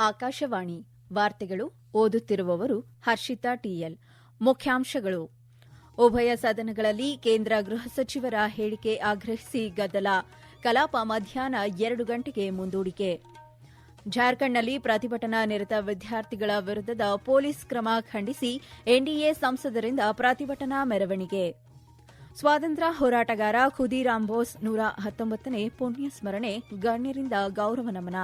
ಆಕಾಶವಾಣಿ ವಾರ್ತೆಗಳು ಓದುತ್ತಿರುವವರು ಹರ್ಷಿತಾ ಟಿಎಲ್. ಮುಖ್ಯಾಂಶಗಳು: ಉಭಯ ಸದನಗಳಲ್ಲಿ ಕೇಂದ್ರ ಗೃಹ ಸಚಿವರ ಹೇಳಿಕೆ ಆಗ್ರಹಿಸಿ ಗದ್ದಲ, ಕಲಾಪ ಮಧ್ಯಾಹ್ನ 2 ಗಂಟೆಗೆ ಮುಂದೂಡಿಕೆ. ಜಾರ್ಖಂಡ್ನಲ್ಲಿ ಪ್ರತಿಭಟನಾ ನಿರತ ವಿದ್ಯಾರ್ಥಿಗಳ ವಿರುದ್ಧದ ಪೊಲೀಸ್ ಕ್ರಮ ಖಂಡಿಸಿ ಎನ್ಡಿಎ ಸಂಸದರಿಂದ ಪ್ರತಿಭಟನಾ ಮೆರವಣಿಗೆ. ಸ್ವಾತಂತ್ರ್ಯ ಹೋರಾಟಗಾರ ಖುದೀರಾಮ್ ಬೋಸ್ 119ನೇ ಪುಣ್ಯ ಸ್ಮರಣೆ, ಗಣ್ಯರಿಂದ ಗೌರವ ನಮನ.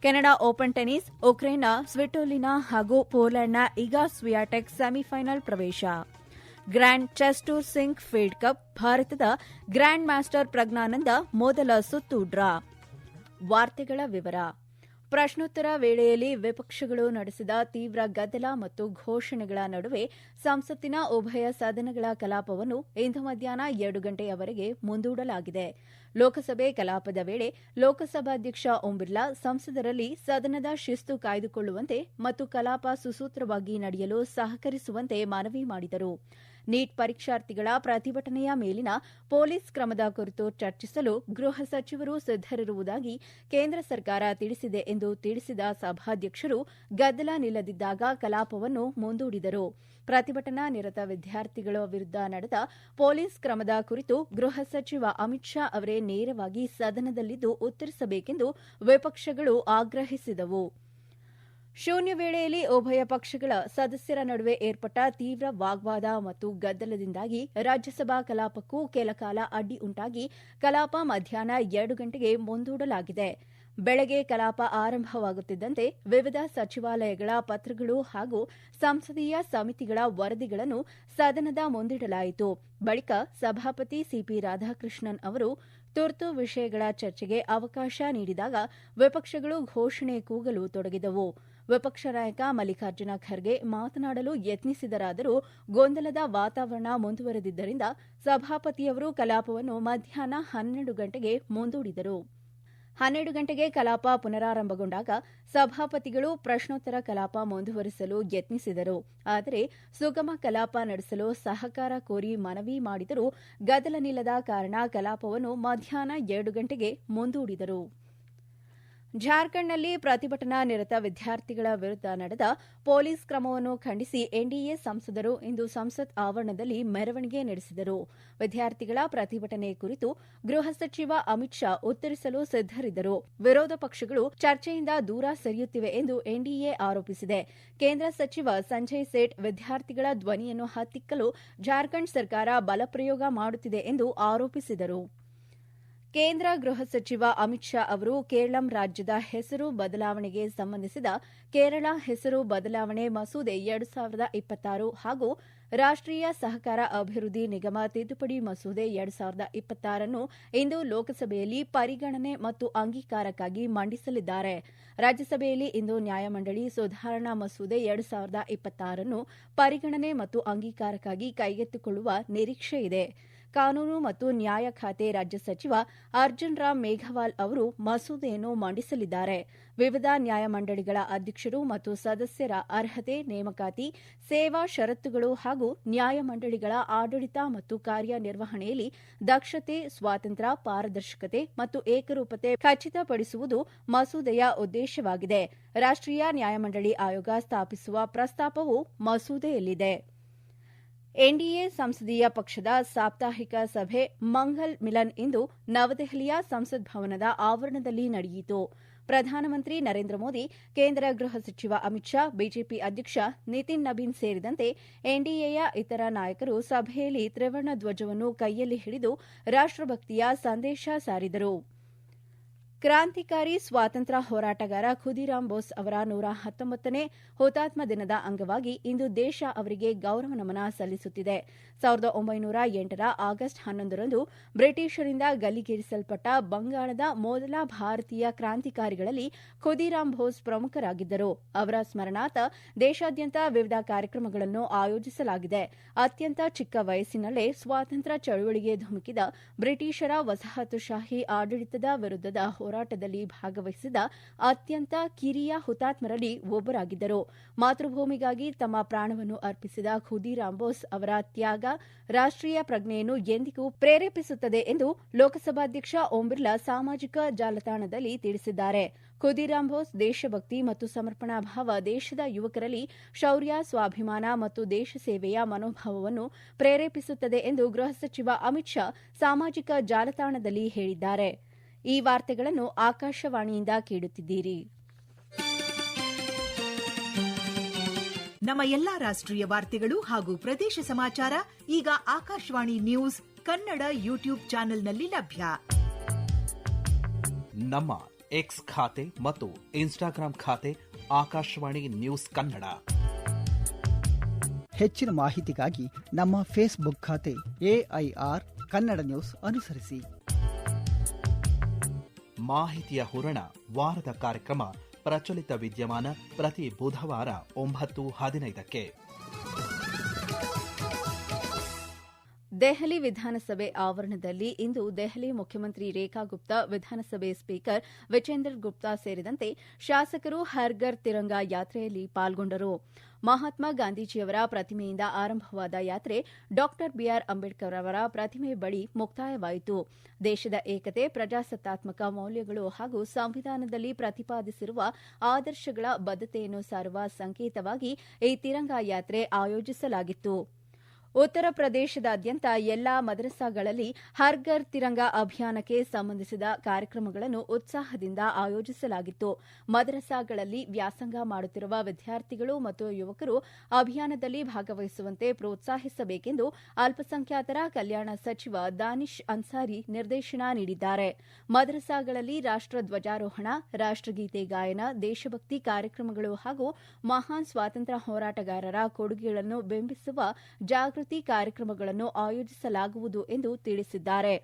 ಕೆನಡಾ ಓಪನ್ ಟೆನಿಸ್, ಉಕ್ರೇನ್ನ ಸ್ವಿಟೋಲಿನಾ ಹಾಗೂ ಪೋಲೆಂಡ್ನ ಇಗಾ ಸ್ವಿಯಾಟೆಕ್ ಸೆಮಿಫೈನಲ್ ಪ್ರವೇಶ. Grand chess tour Sinquefield cup, ಭಾರತದ ಗ್ರ್ಯಾಂಡ್ ಮಾಸ್ಟರ್ ಪ್ರಜ್ಞಾನಂದ ಮೊದಲ ಸುತ್ತು ಡ್ರಾ. ವಾರ್ತೆಗಳ ವಿವರ. ಪ್ರಶ್ನೋತ್ತರ ವೇಳೆಯಲ್ಲಿ ವಿಪಕ್ಷಗಳು ನಡೆಸಿದ ತೀವ್ರ ಗದ್ದಲ ಮತ್ತು ಘೋಷಣೆಗಳ ನಡುವೆ ಸಂಸತ್ತಿನ ಉಭಯ ಸದನಗಳ ಕಲಾಪವನ್ನು ಇಂದು ಮಧ್ಯಾಹ್ನ 2 ಗಂಟೆಯವರೆಗೆ ಮುಂದೂಡಲಾಗಿದೆ. ಲೋಕಸಭೆ ಕಲಾಪದ ವೇಳೆ ಲೋಕಸಭಾಧ್ಯಕ್ಷ ಓಂ ಬಿರ್ಲಾ ಸಂಸದರಲ್ಲಿ ಸದನದ ಶಿಸ್ತು ಕಾಯ್ದುಕೊಳ್ಳುವಂತೆ ಮತ್ತು ಕಲಾಪ ಸುಸೂತ್ರವಾಗಿ ನಡೆಯಲು ಸಹಕರಿಸುವಂತೆ ಮನವಿ ಮಾಡಿದರು. ನೀಟ್ ಪರೀಕ್ಷಾರ್ಥಿಗಳ ಪ್ರತಿಭಟನೆಯ ಮೇಲಿನ ಪೊಲೀಸ್ ಕ್ರಮದ ಕುರಿತು ಚರ್ಚಿಸಲು ಗೃಹ ಸಚಿವರು ಸಿದ್ದರಿರುವುದಾಗಿ ಕೇಂದ್ರ ಸರ್ಕಾರ ತಿಳಿಸಿದೆ ಎಂದು ತಿಳಿಸಿದ ಸಭಾಧ್ಯಕ್ಷರು ಗದ್ದಲ ನಿಲ್ಲದಿದ್ದಾಗ ಕಲಾಪವನ್ನು ಮುಂದೂಡಿದರು. ಪ್ರತಿಭಟನಾ ನಿರತ ವಿದ್ಯಾರ್ಥಿಗಳ ವಿರುದ್ಧ ನಡೆದ ಪೊಲೀಸ್ ಕ್ರಮದ ಕುರಿತು ಗೃಹ ಸಚಿವ ಅಮಿತ್ ಶಾ ಅವರೇ ನೇರವಾಗಿ ಸದನದಲ್ಲಿದ್ದು ಉತ್ತರಿಸಬೇಕೆಂದು ವಿಪಕ್ಷಗಳು ಆಗ್ರಹಿಸಿದವು. ಶೂನ್ಯ ವೇಳೆಯಲ್ಲಿ ಉಭಯ ಪಕ್ಷಗಳ ಸದಸ್ಯರ ನಡುವೆ ಏರ್ಪಟ್ಟ ತೀವ್ರ ವಾಗ್ವಾದ ಮತ್ತು ಗದ್ದಲದಿಂದಾಗಿ ರಾಜ್ಯಸಭಾ ಕಲಾಪಕ್ಕೂ ಕೆಲಕಾಲ ಅಡ್ಡಿ ಉಂಟಾಗಿ ಕಲಾಪ ಮಧ್ಯಾಹ್ನ 2 ಗಂಟೆಗೆ ಮುಂದೂಡಲಾಗಿದೆ. ಬೆಳಗ್ಗೆ ಕಲಾಪ ಆರಂಭವಾಗುತ್ತಿದ್ದಂತೆ ವಿವಿಧ ಸಚಿವಾಲಯಗಳ ಪತ್ರಗಳು ಹಾಗೂ ಸಂಸದೀಯ ಸಮಿತಿಗಳ ವರದಿಗಳನ್ನು ಸದನದ ಮುಂದಿಡಲಾಯಿತು. ಬಳಿಕ ಸಭಾಪತಿ ಸಿಪಿ ರಾಧಾಕೃಷ್ಣನ್ ಅವರು ತುರ್ತು ವಿಷಯಗಳ ಚರ್ಚೆಗೆ ಅವಕಾಶ ನೀಡಿದಾಗ ವಿಪಕ್ಷಗಳು ಘೋಷಣೆ ಕೂಗಲು ತೊಡಗಿದವು. ವಿಪಕ್ಷ ನಾಯಕ ಮಲ್ಲಿಕಾರ್ಜುನ ಖರ್ಗೆ ಮಾತನಾಡಲು ಯತ್ನಿಸಿದರಾದರೂ ಗೊಂದಲದ ವಾತಾವರಣ ಮುಂದುವರೆದಿದ್ದರಿಂದ ಸಭಾಪತಿಯವರು ಕಲಾಪವನ್ನು ಮಧ್ಯಾಹ್ನ 12 ಗಂಟೆಗೆ ಮುಂದೂಡಿದರು. 12 ಗಂಟೆಗೆ ಕಲಾಪ ಪುನರಾರಂಭಗೊಂಡಾಗ ಸಭಾಪತಿಗಳು ಪ್ರಶ್ನೋತ್ತರ ಕಲಾಪ ಮುಂದುವರಿಸಲು ಯತ್ನಿಸಿದರು. ಆದರೆ ಸುಗಮ ಕಲಾಪ ನಡೆಸಲು ಸಹಕಾರ ಕೋರಿ ಮನವಿ ಮಾಡಿದರೂ ಗದ್ದಲ ನಿಲ್ಲದ ಕಾರಣ ಕಲಾಪವನ್ನು ಮಧ್ಯಾಹ್ನ 2 ಗಂಟೆಗೆ ಮುಂದೂಡಿದರು. ಜಾರ್ಖಂಡ್ನಲ್ಲಿ ಪ್ರತಿಭಟನಾ ನಿರತ ವಿದ್ಯಾರ್ಥಿಗಳ ವಿರುದ್ಧ ನಡೆದ ಪೊಲೀಸ್ ಕ್ರಮವನ್ನು ಖಂಡಿಸಿ ಎನ್ಡಿಎ ಸಂಸದರು ಇಂದು ಸಂಸತ್ ಆವರಣದಲ್ಲಿ ಮೆರವಣಿಗೆ ನಡೆಸಿದರು. ವಿದ್ಯಾರ್ಥಿಗಳ ಪ್ರತಿಭಟನೆ ಕುರಿತು ಗೃಹ ಸಚಿವ ಅಮಿತ್ ಶಾ ಉತ್ತರಿಸಲು ಸಿದ್ದರಿದ್ದರು. ವಿರೋಧ ಪಕ್ಷಗಳು ಚರ್ಚೆಯಿಂದ ದೂರ ಸರಿಯುತ್ತಿವೆ ಎಂದು ಎನ್ಡಿಎ ಆರೋಪಿಸಿದೆ. ಕೇಂದ್ರ ಸಚಿವ ಸಂಜಯ್ ಸೇಠ್ ವಿದ್ಯಾರ್ಥಿಗಳ ಧ್ವನಿಯನ್ನು ಹತ್ತಿಕ್ಕಲು ಜಾರ್ಖಂಡ್ ಸರ್ಕಾರ ಬಲಪ್ರಯೋಗ ಮಾಡುತ್ತಿದೆ ಎಂದು ಆರೋಪಿಸಿದರು. ಕೇಂದ್ರ ಗೃಹ ಸಚಿವ ಅಮಿತ್ ಶಾ ಅವರು ಕೇರಳಂ ರಾಜ್ಯದ ಹೆಸರು ಬದಲಾವಣೆಗೆ ಸಂಬಂಧಿಸಿದ ಕೇರಳ ಹೆಸರು ಬದಲಾವಣೆ ಮಸೂದೆ 2026 ಹಾಗೂ ರಾಷ್ಟೀಯ ಸಹಕಾರ ಅಭಿವೃದ್ಧಿ ನಿಗಮ ತಿದ್ದುಪಡಿ ಮಸೂದೆ 2026 ಅನ್ನು ಇಂದು ಲೋಕಸಭೆಯಲ್ಲಿ ಪರಿಗಣನೆ ಮತ್ತು ಅಂಗೀಕಾರಕ್ಕಾಗಿ ಮಂಡಿಸಲಿದ್ದಾರೆ. ರಾಜ್ಯಸಭೆಯಲ್ಲಿ ಇಂದು ನ್ಯಾಯಮಂಡಳಿ ಸುಧಾರಣಾ ಮಸೂದೆ 2026 ಅನ್ನು ಪರಿಗಣನೆ ಮತ್ತು ಅಂಗೀಕಾರಕ್ಕಾಗಿ ಕೈಗೆತ್ತಿಕೊಳ್ಳುವ ನಿರೀಕ್ಷೆಯಿದೆ. ಕಾನೂನು ಮತ್ತು ನ್ಯಾಯ ಖಾತೆ ರಾಜ್ಯ ಸಚಿವ ಅರ್ಜುನ್ ರಾಮ್ ಮೇಘವಾಲ್ ಅವರು ಮಸೂದೆಯನ್ನು ಮಂಡಿಸಲಿದ್ದಾರೆ. ವಿವಿಧ ನ್ಯಾಯಮಂಡಳಿಗಳ ಅಧ್ಯಕ್ಷರು ಮತ್ತು ಸದಸ್ಯರ ಅರ್ಹತೆ, ನೇಮಕಾತಿ, ಸೇವಾ ಷರತ್ತುಗಳು ಹಾಗೂ ನ್ಯಾಯಮಂಡಳಿಗಳ ಆಡಳಿತ ಮತ್ತು ಕಾರ್ಯನಿರ್ವಹಣೆಯಲ್ಲಿ ದಕ್ಷತೆ, ಸ್ವಾತಂತ್ರ್ಯ, ಪಾರದರ್ಶಕತೆ ಮತ್ತು ಏಕರೂಪತೆ ಖಚಿತಪಡಿಸುವುದು ಮಸೂದೆಯ ಉದ್ದೇಶವಾಗಿದೆ. ರಾಷ್ಟೀಯ ನ್ಯಾಯಮಂಡಳಿ ಆಯೋಗ ಸ್ಥಾಪಿಸುವ ಪ್ರಸ್ತಾಪವೂ ಮಸೂದೆಯಲ್ಲಿದೆ. ಎನ್ಡಿಎ ಸಂಸದೀಯ ಪಕ್ಷದ ಸಾಪ್ತಾಹಿಕ ಸಭೆ ಮಂಗಲ್ ಮಿಲನ್ ಇಂದು ನವದೆಹಲಿಯ ಸಂಸತ್ ಭವನದ ಆವರಣದಲ್ಲಿ ನಡೆಯಿತು. ಪ್ರಧಾನಮಂತ್ರಿ ನರೇಂದ್ರ ಮೋದಿ, ಕೇಂದ್ರ ಗೃಹ ಸಚಿವ ಅಮಿತ್ ಶಾ, ಬಿಜೆಪಿ ಅಧ್ಯಕ್ಷ ನಿತಿನ್ ನಬೀನ್ ಸೇರಿದಂತೆ ಎನ್ಡಿಎಯ ಇತರ ನಾಯಕರು ಸಭೆಯಲ್ಲಿ ತ್ರಿವರ್ಣ ಧ್ವಜವನ್ನು ಕೈಯಲ್ಲಿ ಹಿಡಿದು ರಾಷ್ಟಭಕ್ತಿಯ ಸಂದೇಶ ಸಾರಿದರು. ಕ್ರಾಂತಿಕಾರಿ ಸ್ವಾತಂತ್ರ್ಯ ಹೋರಾಟಗಾರ ಖುದೀರಾಮ್ ಬೋಸ್ ಅವರ 119ನೇ ಹುತಾತ್ಮ ದಿನದ ಅಂಗವಾಗಿ ಇಂದು ದೇಶ ಅವರಿಗೆ ಗೌರವ ನಮನ ಸಲ್ಲಿಸುತ್ತಿದೆ. 1908ರ ಆಗಸ್ಟ್ 11ರಂದು ಬ್ರಿಟಿಷರಿಂದ ಗಲ್ಲಿಗೇರಿಸಲ್ಪಟ್ಟ ಬಂಗಾಳದ ಮೊದಲ ಭಾರತೀಯ ಕ್ರಾಂತಿಕಾರಿಗಳಲ್ಲಿ ಖುದೀರಾಮ್ ಬೋಸ್ ಪ್ರಮುಖರಾಗಿದ್ದರು. ಅವರ ಸ್ಮರಣಾರ್ಥ ದೇಶಾದ್ಯಂತ ವಿವಿಧ ಕಾರ್ಯಕ್ರಮಗಳನ್ನು ಆಯೋಜಿಸಲಾಗಿದೆ. ಅತ್ಯಂತ ಚಿಕ್ಕ ವಯಸ್ಸಿನಲ್ಲೇ ಸ್ವಾತಂತ್ರ್ಯ ಚಳವಳಿಗೆ ಧುಮುಕಿದ ಬ್ರಿಟಿಷರ ವಸಾಹತುಶಾಹಿ ಆಡಳಿತದ ವಿರುದ್ಧದ ಹೋರಾಟದಲ್ಲಿ ಭಾಗವಹಿಸಿದ ಅತ್ಯಂತ ಕಿರಿಯ ಹುತಾತ್ಮರಲ್ಲಿ ಒಬ್ಬರಾಗಿದ್ದರು. ಮಾತೃಭೂಮಿಗಾಗಿ ತಮ್ಮ ಪ್ರಾಣವನ್ನು ಅರ್ಪಿಸಿದ ಖುದೀರಾಮ್ ಬೋಸ್ ಅವರ ತ್ಯಾಗ ರಾಷ್ಟೀಯ ಪ್ರಜ್ಞೆಯನ್ನು ಎಂದಿಗೂ ಪ್ರೇರೇಪಿಸುತ್ತದೆ ಎಂದು ಲೋಕಸಭಾಧ್ಯಕ್ಷ ಓಂ ಬಿರ್ಲಾ ಸಾಮಾಜಿಕ ಜಾಲತಾಣದಲ್ಲಿ ತಿಳಿಸಿದ್ದಾರೆ. ಖುದೀರಾಮ್ ಬೋಸ್ ದೇಶಭಕ್ತಿ ಮತ್ತು ಸಮರ್ಪಣಾ ಭಾವ ದೇಶದ ಯುವಕರಲ್ಲಿ ಶೌರ್ಯ, ಸ್ವಾಭಿಮಾನ ಮತ್ತು ದೇಶ ಸೇವೆಯ ಮನೋಭಾವವನ್ನು ಪ್ರೇರೇಪಿಸುತ್ತದೆ ಎಂದು ಗೃಹ ಸಚಿವ ಅಮಿತ್ ಶಾ ಸಾಮಾಜಿಕ ಜಾಲತಾಣದಲ್ಲಿ ಹೇಳಿದ್ದಾರೆ. ಈ ವಾರ್ತೆಗಳನ್ನು ಆಕಾಶವಾಣಿಯಿಂದ ಕೇಳುತ್ತಿದ್ದೀರಿ. ನಮ್ಮ ಎಲ್ಲಾ ರಾಷ್ಟ್ರೀಯ ವಾರ್ತೆಗಳು ಹಾಗೂ ಪ್ರದೇಶ ಸಮಾಚಾರ ಈಗ ಆಕಾಶವಾಣಿ ನ್ಯೂಸ್ ಕನ್ನಡ ಯೂಟ್ಯೂಬ್ ಚಾನೆಲ್ನಲ್ಲಿ ಲಭ್ಯ. ನಮ್ಮ ಎಕ್ಸ್ ಖಾತೆ ಮತ್ತು ಇನ್ಸ್ಟಾಗ್ರಾಂ ಖಾತೆ ಆಕಾಶವಾಣಿ ನ್ಯೂಸ್ ಕನ್ನಡ. ಹೆಚ್ಚಿನ ಮಾಹಿತಿಗಾಗಿ ನಮ್ಮ ಫೇಸ್ಬುಕ್ ಖಾತೆ AIR ಕನ್ನಡ ನ್ಯೂಸ್ ಅನುಸರಿಸಿ. ಮಾಹಿತಿಯ ಹೂರಣ ವಾರದ ಕಾರ್ಯಕ್ರಮ ಪ್ರಚಲಿತ ವಿದ್ಯಮಾನ ಪ್ರತಿ ಬುಧವಾರ 9:15ಕ್ಕೆ. ದೆಹಲಿ ವಿಧಾನಸಭೆ ಆವರಣದಲ್ಲಿ ಇಂದು ದೆಹಲಿ ಮುಖ್ಯಮಂತ್ರಿ ರೇಖಾ ಗುಪ್ತಾ, ವಿಧಾನಸಭೆ ಸ್ಪೀಕರ್ ವಿಜೇಂದರ್ ಗುಪ್ತಾ ಸೇರಿದಂತೆ ಶಾಸಕರು ಹರ್ ಘರ್ ತಿರಂಗಾ ಯಾತ್ರೆಯಲ್ಲಿ ಪಾಲ್ಗೊಂಡರು. ಮಹಾತ್ಮ ಗಾಂಧೀಜಿಯವರ ಪ್ರತಿಮೆಯಿಂದ ಆರಂಭವಾದ ಯಾತ್ರೆ ಡಾ ಬಿಆರ್ ಅಂಬೇಡ್ಕರ್ ಅವರ ಪ್ರತಿಮೆ ಬಳಿ ಮುಕ್ತಾಯವಾಯಿತು. ದೇಶದ ಏಕತೆ, ಪ್ರಜಾಸತ್ತಾತ್ಮಕ ಮೌಲ್ಯಗಳು ಹಾಗೂ ಸಂವಿಧಾನದಲ್ಲಿ ಪ್ರತಿಪಾದಿಸಿರುವ ಆದರ್ಶಗಳ ಬದ್ಧತೆಯನ್ನು ಸಾರುವ ಸಂಕೇತವಾಗಿ ಈ ತಿರಂಗಾ ಯಾತ್ರೆ ಆಯೋಜಿಸಲಾಗಿತ್ತು. ಉತ್ತರ ಪ್ರದೇಶದಾದ್ಯಂತ ಎಲ್ಲಾ ಮದರಸಾಗಳಲ್ಲಿ ಹರ್ ಘರ್ ತಿರಂಗಾ ಅಭಿಯಾನಕ್ಕೆ ಸಂಬಂಧಿಸಿದ ಕಾರ್ಯಕ್ರಮಗಳನ್ನು ಉತ್ಸಾಹದಿಂದ ಆಯೋಜಿಸಲಾಗಿತ್ತು. ಮದರಸಾಗಳಲ್ಲಿ ವ್ಯಾಸಂಗ ಮಾಡುತ್ತಿರುವ ವಿದ್ಯಾರ್ಥಿಗಳು ಮತ್ತು ಯುವಕರು ಅಭಿಯಾನದಲ್ಲಿ ಭಾಗವಹಿಸುವಂತೆ ಪ್ರೋತ್ಸಾಹಿಸಬೇಕೆಂದು ಅಲ್ಪಸಂಖ್ಯಾತರ ಕಲ್ಯಾಣ ಸಚಿವ ದಾನಿಶ್ ಅನ್ಸಾರಿ ನಿರ್ದೇಶನ ನೀಡಿದ್ದಾರೆ. ಮದರಸಾಗಳಲ್ಲಿ ರಾಷ್ಟ ಧ್ವಜಾರೋಹಣ, ರಾಷ್ಟಗೀತೆ ಗಾಯನ, ದೇಶಭಕ್ತಿ ಕಾರ್ಯಕ್ರಮಗಳು ಹಾಗೂ ಮಹಾನ್ ಸ್ವಾತಂತ್ರ್ಯ ಹೋರಾಟಗಾರರ ಕೊಡುಗೆಗಳನ್ನು ಬಿಂಬಿಸುವ ಜಾಗೃತಿ ಕಾರ್ಯಕ್ರಮಗಳನ್ನು ಆಯೋಜಿಸಲಾಗುವುದು ಎಂದು ತಿಳಿಸಿದ್ದಾರೆ.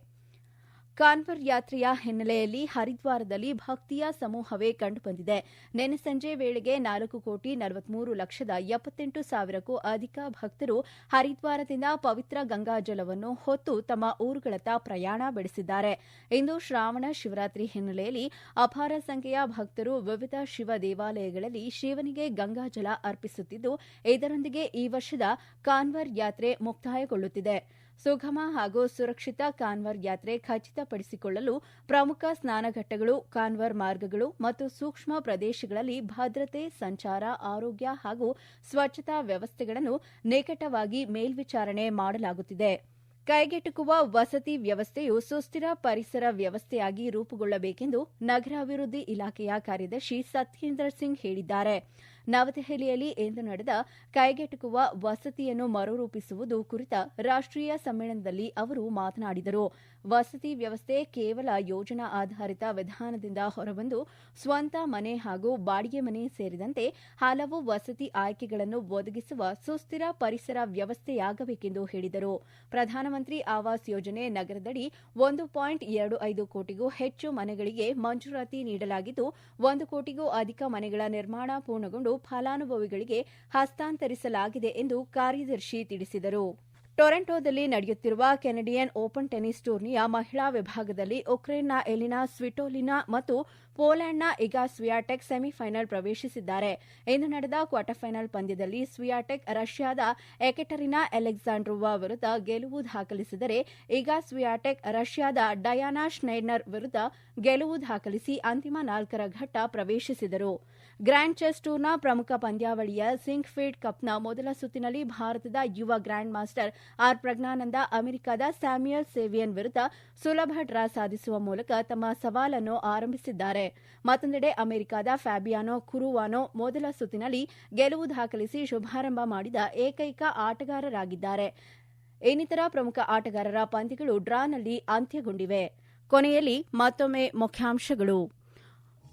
ಕಾನ್ವರ್ ಯಾತ್ರೆಯ ಹಿನ್ನೆಲೆಯಲ್ಲಿ ಹರಿದ್ವಾರದಲ್ಲಿ ಭಕ್ತಿಯ ಸಮೂಹವೇ ಕಂಡುಬಂದಿದೆ. ನಿನ್ನೆ ಸಂಜೆ ವೇಳೆಗೆ 4,43,78,000ಕ್ಕೂ ಅಧಿಕ ಭಕ್ತರು ಹರಿದ್ವಾರದಿಂದ ಪವಿತ್ರ ಗಂಗಾಜಲವನ್ನು ಹೊತ್ತು ತಮ್ಮ ಊರುಗಳತ್ತ ಪ್ರಯಾಣ ಬೆಳೆಸಿದ್ದಾರೆ. ಇಂದು ಶ್ರಾವಣ ಶಿವರಾತ್ರಿ ಹಿನ್ನೆಲೆಯಲ್ಲಿ ಅಪಾರ ಸಂಖ್ಯೆಯ ಭಕ್ತರು ವಿವಿಧ ಶಿವ ದೇವಾಲಯಗಳಲ್ಲಿ ಶಿವನಿಗೆ ಗಂಗಾಜಲ ಅರ್ಪಿಸುತ್ತಿದ್ದು, ಇದರೊಂದಿಗೆ ಈ ವರ್ಷದ ಕಾನ್ವರ್ ಯಾತ್ರೆ ಮುಕ್ತಾಯಗೊಳ್ಳುತ್ತಿದೆ. ಸುಗಮ ಹಾಗೂ ಸುರಕ್ಷಿತ ಕಾನ್ವರ್ ಯಾತ್ರೆ ಖಚಿತಪಡಿಸಿಕೊಳ್ಳಲು ಪ್ರಮುಖ ಸ್ನಾನಘಟ್ಟಗಳು, ಕಾನ್ವರ್ ಮಾರ್ಗಗಳು ಮತ್ತು ಸೂಕ್ಷ್ಮ ಪ್ರದೇಶಗಳಲ್ಲಿ ಭದ್ರತೆ, ಸಂಚಾರ, ಆರೋಗ್ಯ ಹಾಗೂ ಸ್ವಚ್ಛತಾ ವ್ಯವಸ್ಥೆಗಳನ್ನು ನಿಕಟವಾಗಿ ಮೇಲ್ವಿಚಾರಣೆ ಮಾಡಲಾಗುತ್ತಿದೆ. ಕೈಗೆಟುಕುವ ವಸತಿ ವ್ಯವಸ್ಥೆಯು ಸುಸ್ಥಿರ ಪರಿಸರ ವ್ಯವಸ್ಥೆಯಾಗಿ ರೂಪುಗೊಳ್ಳಬೇಕೆಂದು ನಗರಾಭಿವೃದ್ಧಿ ಇಲಾಖೆಯ ಕಾರ್ಯದರ್ಶಿ ಸತ್ಯೇಂದ್ರ ಸಿಂಗ್ ಹೇಳಿದ್ದಾರೆ. ನವದೆಹಲಿಯಲ್ಲಿ ಇಂದು ನಡೆದ ಕೈಗೆಟುಕುವ ವಸತಿಯನ್ನು ಮರುರೂಪಿಸುವುದು ಕುರಿತ ರಾಷ್ಟೀಯ ಸಮ್ಮೇಳನದಲ್ಲಿ ಅವರು ಮಾತನಾಡಿದರು. ವಸತಿ ವ್ಯವಸ್ಥೆ ಕೇವಲ ಯೋಜನಾ ಆಧಾರಿತ ವಿಧಾನದಿಂದ ಹೊರಬಂದು ಸ್ವಂತ ಮನೆ ಹಾಗೂ ಬಾಡಿಗೆ ಮನೆ ಸೇರಿದಂತೆ ಹಲವು ವಸತಿ ಆಯ್ಕೆಗಳನ್ನು ಒದಗಿಸುವ ಸುಸ್ಥಿರ ಪರಿಸರ ವ್ಯವಸ್ಥೆಯಾಗಬೇಕೆಂದು ಹೇಳಿದರು. ಪ್ರಧಾನಮಂತ್ರಿ ಆವಾಸ್ ಯೋಜನೆ ನಗರದಡಿ 1.25 ಕೋಟಿಗೂ ಹೆಚ್ಚು ಮನೆಗಳಿಗೆ ಮಂಜೂರಾತಿ ನೀಡಲಾಗಿದ್ದು, 1 ಕೋಟಿಗೂ ಅಧಿಕ ಮನೆಗಳ ನಿರ್ಮಾಣ ಪೂರ್ಣಗೊಂಡು ಫಲಾನುಭವಿಗಳಿಗೆ ಹಸ್ತಾಂತರಿಸಲಾಗಿದೆ ಎಂದು ಕಾರ್ಯದರ್ಶಿ ತಿಳಿಸಿದರು. ಟೊರೆಂಟೊದಲ್ಲಿ ನಡೆಯುತ್ತಿರುವ ಕೆನಡಿಯನ್ ಓಪನ್ ಟೆನಿಸ್ ಟೂರ್ನಿಯ ಮಹಿಳಾ ವಿಭಾಗದಲ್ಲಿ ಉಕ್ರೇನ್ನ ಎಲಿನಾ ಸ್ವಿಟೋಲಿನಾ ಮತ್ತು ಪೋಲೆಂಡ್ನ ಇಗಾ ಸ್ವಿಯಾಟೆಕ್ ಸೆಮಿಫೈನಲ್ ಪ್ರವೇಶಿಸಿದ್ದಾರೆ. ಇಂದು ನಡೆದ ಕ್ವಾರ್ಟರ್ ಫೈನಲ್ ಪಂದ್ಯದಲ್ಲಿ ಸ್ವಿಯಾಟೆಕ್ ರಷ್ಯಾದ ಎಕೆಟರಿನಾ ಅಲೆಕ್ಸಾಂಡ್ರೋವಾ ವಿರುದ್ಧ ಗೆಲುವು ದಾಖಲಿಸಿದರೆ ಇಗಾ ಸ್ವಿಯಾಟೆಕ್ ರಷ್ಯಾದ ಡಯಾನಾ ಶ್ನೈಡ್ನರ್ ವಿರುದ್ಧ ಗೆಲುವು ದಾಖಲಿಸಿ ಅಂತಿಮ 4ರ ಘಟ್ಟ ಪ್ರವೇಶಿಸಿದರು. ಗ್ರ್ಯಾಂಡ್ ಚೆಸ್ ಟೂರ್ನ ಪ್ರಮುಖ ಪಂದ್ಯಾವಳಿಯ ಸಿಂಕ್ಫೀಲ್ಡ್ ಕಪ್ನ ಮೊದಲ ಸುತ್ತಿನಲ್ಲಿ ಭಾರತದ ಯುವ ಗ್ರ್ಯಾಂಡ್ ಮಾಸ್ಟರ್ ಆರ್ ಪ್ರಜ್ಞಾನಂದ ಅಮೆರಿಕದ ಸ್ಯಾಮ್ಯುಯಲ್ ಸೇವಿಯನ್ ವಿರುದ್ಧ ಸುಲಭ ಡ್ರಾ ಸಾಧಿಸುವ ಮೂಲಕ ತಮ್ಮ ಸವಾಲನ್ನು ಆರಂಭಿಸಿದ್ದಾರೆ. ಮತ್ತೊಂದೆಡೆ ಅಮೆರಿಕದ ಫ್ಯಾಬಿಯಾನೋ ಕುರುವಾನೋ ಮೊದಲ ಸುತ್ತಿನಲ್ಲಿ ಗೆಲುವು ದಾಖಲಿಸಿ ಶುಭಾರಂಭ ಮಾಡಿದ ಏಕೈಕ ಆಟಗಾರರಾಗಿದ್ದಾರೆ. ಇನ್ನಿತರ ಪ್ರಮುಖ ಆಟಗಾರರ ಪಂದ್ಯಗಳು ಡ್ರಾನಲ್ಲಿ ಅಂತ್ಯಗೊಂಡಿವೆ. ಕೊನೆಯಲ್ಲಿ ಮತ್ತೊಮ್ಮೆ ಮುಖ್ಯಾಂಶಗಳು.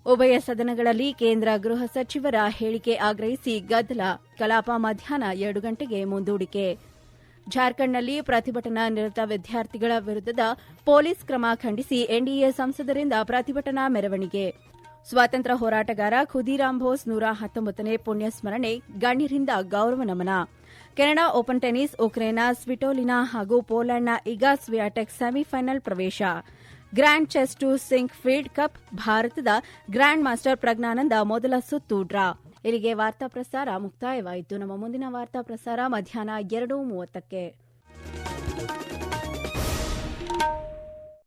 ಉಭಯ ಸದನಗಳಲ್ಲಿ ಕೇಂದ್ರ ಗೃಹ ಸಚಿವರ ಹೇಳಿಕೆ ಆಗ್ರಹಿಸಿ ಗದ್ದಲ, ಕಲಾಪ ಮಧ್ಯಾಹ್ನ 2 ಗಂಟೆಗೆ ಮುಂದೂಡಿಕೆ. ಜಾರ್ಖಂಡ್ನಲ್ಲಿ ಪ್ರತಿಭಟನಾ ನಿರತ ವಿದ್ಯಾರ್ಥಿಗಳ ವಿರುದ್ಧದ ಪೊಲೀಸ್ ಕ್ರಮ ಖಂಡಿಸಿ ಎನ್ಡಿಎ ಸಂಸದರಿಂದ ಪ್ರತಿಭಟನಾ ಮೆರವಣಿಗೆ. ಸ್ವಾತಂತ್ರ್ಯ ಹೋರಾಟಗಾರ ಖುದೀರಾಮ್ ಬೋಸ್ 119ನೇ ಪುಣ್ಯಸ್ಮರಣೆ, ಗಣ್ಯರಿಂದ ಗೌರವ ನಮನ. ಕೆನಡಾ ಓಪನ್ ಟೆನಿಸ್, ಉಕ್ರೇನ್ನ ಸ್ವಿಟೋಲಿನಾ ಹಾಗೂ ಪೋಲೆಂಡ್ನ ಇಗಾ ಸ್ವಿಯಾಟೆಕ್ ಸೆಮಿಫೈನಲ್ ಪ್ರವೇಶ. Grand chess tour Sinquefield cup ಭಾರತದ ಗ್ರ್ಯಾಂಡ್ ಮಾಸ್ಟರ್ ಪ್ರಜ್ಞಾನಂದ ಮೊದಲ ಸುತ್ತು ಡ್ರಾ. ಇಲ್ಲಿಗೆ ವಾರ್ತಾ ಪ್ರಸಾರ ಮುಕ್ತಾಯವಾಯಿತು. ನಮ್ಮ ಮುಂದಿನ ವಾರ್ತಾ ಪ್ರಸಾರ ಮಧ್ಯಾಹ್ನ 2:30ಕ್ಕೆ.